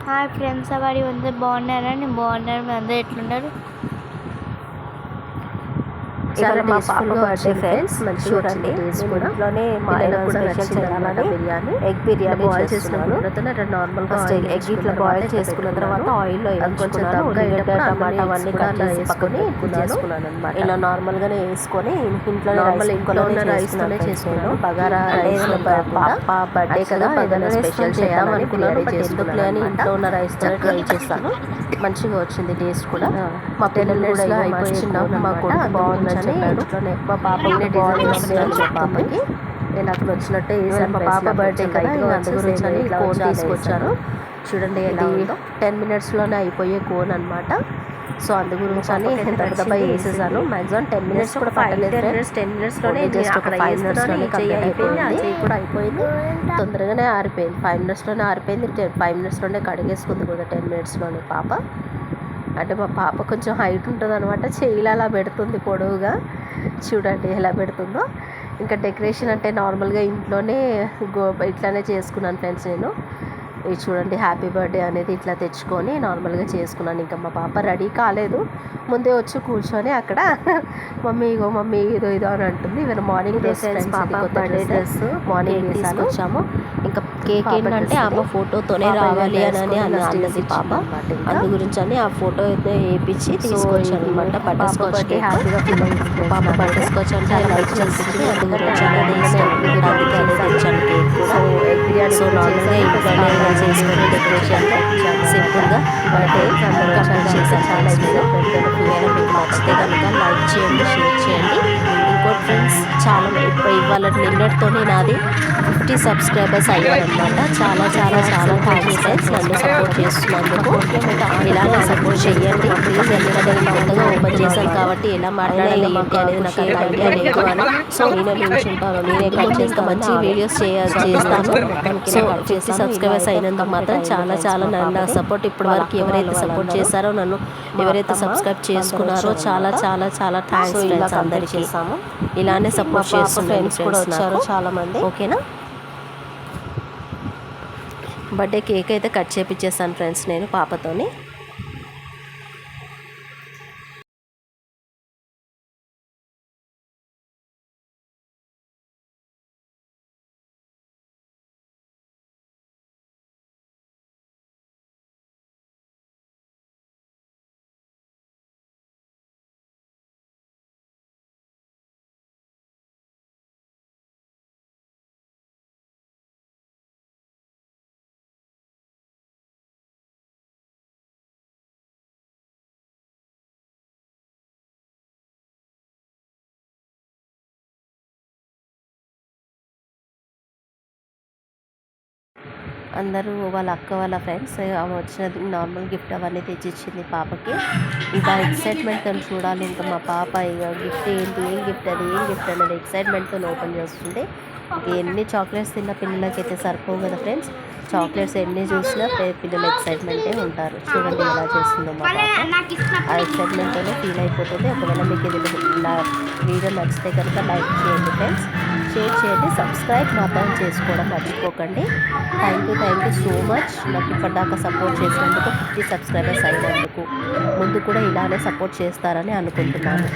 Hi friends, ఎవరి అందరూ బాగున్నారా? నేను బాగున్నారు. మీ అందరూ ఎట్లున్నారు? చాలా టేస్ట్ఫుల్గా వచ్చే ఫ్రెండ్స్ మంచిగా చూడండి. ఇంట్లోనే మా ఆయన కూడా నచ్చిందన్నమాట బిర్యానీ. ఎగ్ బిర్యానీ బాయిల్ చేసుకున్నాను. తర్వాత నార్మల్గా ఎగ్ ఇట్లా బాయిల్ చేసుకున్న తర్వాత ఆయిల్లో కొంచెం ఉల్లిగడ్డ టమాటా అవన్నీ కట్ చేసి పక్కనే చేసుకున్నాను అనమాట. ఇలా నార్మల్గానే వేసుకొని ఇంట్లో ఉన్న రైస్తోనే చేసుకున్నాను. బగారా రైస్ పాప బర్త్డే కదా, ఏదైనా స్పెషల్ చేద్దాం అనుకున్నాను. బట్ ఎందుకులే అని ఇంట్లో ఉన్న రైస్తో ట్రై చేస్తాను. మంచిగా వచ్చింది టేస్ట్ కూడా. మా పిల్లలు కూడా అయిపోయింది, మా కూడా బాగుందని చెప్పాడు. మా పాపకి పాపకి నేను అక్కడ వచ్చినట్టే వేసాను. మా పాప బర్త్డే కదా, అందు గురించి అని కోన్ తీసుకొచ్చాను. చూడండి, ఇది 10 minutesలోనే అయిపోయే కోన్ అనమాట. సో అందు గురించి అని దెబ్బ వేసేసాను. మ్యాక్సిమం 10 minutes కూడా పట్టలేదు. 10 minutesలోనే జస్ట్ ఒక 5 minutesలోనే అయిపోయింది. కూడా అయిపోయింది, తొందరగానే ఆరిపోయింది. 5 minutesలోనే ఆరిపోయింది. 5 minutesలోనే కడిగేసుకుంది కూడా 10 minutesలోనే పాప. అంటే మా పాప కొంచెం హైట్ ఉంటుంది అనమాట. చెయ్యిలు అలా పెడుతుంది పొడవుగా. చూడండి ఎలా పెడుతుందో. ఇంకా డెకరేషన్ అంటే నార్మల్గా ఇంట్లోనే ఇట్లానే చేసుకున్నాను ఫ్రెండ్స్ నేను. ఇది చూడండి, హ్యాపీ బర్త్డే అనేది ఇట్లా తెచ్చుకొని నార్మల్గా చేసుకున్నాను. ఇంకా మా పాప రెడీ కాలేదు, ముందే వచ్చి కూర్చొని అక్కడ మమ్మీ ఇగో మమ్మీ ఇదో ఇదో అని అంటుంది. ఇవాళ మార్నింగ్ డ్రెస్ పాప బర్త్డే డ్రెస్ మార్నింగ్ తీసుకొచ్చాము. ఇంకా కేక్ ఏంటంటే అమ్మ ఫోటోతోనే రావాలి అని అన్నది పాప. అందు గురించి అని ఆ ఫోటో అయితే వేయించి తీసుకొచ్చాను అనమాట. బటర్ స్కాచ్ కేక్ హ్యాపీగా ఫీల్ అయింది. పాప బటర్ స్కాచ్ అంటే లైక్ అనిపించింది. అందు గురించి కేక్ కూడా. సో నార్మల్గా ఇంట్లోనే చేసుకుని డెకరేషన్లో సింపుల్గా బర్త్డే కంప్లీట్ చేశాను. చాలా మీకు నచ్చితే కనుక లైక్ చేయండి, షేర్ చేయండి. ఇంకోటి ఫ్రెండ్స్, చాలా ఇవాళ నిన్నటితోనే నాది 50 subscribers అయ్యారనమాట. చాలా చాలా చాలా థ్యాంక్స్ ఫ్రెండ్స్, నన్ను సపోర్ట్ చేస్తున్నందుకు. ఇలానే సపోర్ట్ చేయండి ప్లీజ్. ఎందుకంటే నేను కొత్తగా ఓపెన్ చేశాను కాబట్టి ఎలా మాట్లాడాలి ఏంటి అనేది నాకు ఐడియా లేదు అని. సో నేనే నిల్చుంటాను, నేనే కట్ చేస్తా, మంచి వీడియోస్ చేస్తాను. సో 50 subscribers అయినందుకు మాత్రం చాలా చాలా నా సపోర్ట్ ఇప్పటి వరకు ఎవరైతే సపోర్ట్ చేశారో, నన్ను ఎవరైతే సబ్స్క్రైబ్ చేసుకున్నారో చాలా చాలా చాలా థ్యాంక్స్ ఫ్రెండ్స్ అందరికీ. ఇలానే సపోర్ట్ చేస్తున్న ఫ్రెండ్స్ కూడా వచ్చారు చాలామంది. ఓకేనా, బర్త్డే కేక్ అయితే కట్ చేపించేస్తాను ఫ్రెండ్స్ నేను పాపతోని. అందరూ వాళ్ళ అక్క వాళ్ళ ఫ్రెండ్స్ ఆమె వచ్చినది నార్మల్ గిఫ్ట్ అవన్నీ తెచ్చిచ్చింది పాపకి. ఇంకా ఎక్సైట్మెంట్తో చూడాలి ఇంకా మా పాప ఇక గిఫ్ట్ ఏంటి, ఏం గిఫ్ట్ అది, ఏం గిఫ్ట్ అనేది ఎక్సైట్మెంట్తో ఓపెన్ చేస్తుంది. ఇంకా ఎన్ని చాక్లెట్స్ తిన్న పిల్లలకైతే సరిపోవు కదా ఫ్రెండ్స్. చాక్లెట్స్ ఎన్ని చూసినా పిల్లలు ఎక్సైట్మెంటే ఉంటారు. చూడండి ఎలా చేస్తుందో మా పాప. ఆ ఎక్సైట్మెంట్తోనే ఫీల్ అయిపోతుంది. ఒకవేళ మీకు ఇది నా వీడియో నచ్చితే కనుక లైక్ చేయండి ఫ్రెండ్స్, షేర్ చేయండి, సబ్స్క్రైబ్ మాత్రం చేసుకోవడం మర్చిపోకండి. థ్యాంక్ యూ సో మచ్ నాకు ఇప్పటిదాకా సపోర్ట్ చేసినందుకు, 50 subscribers అయినందుకు. ముందు కూడా ఇలానే సపోర్ట్ చేస్తారని అనుకుంటున్నాను.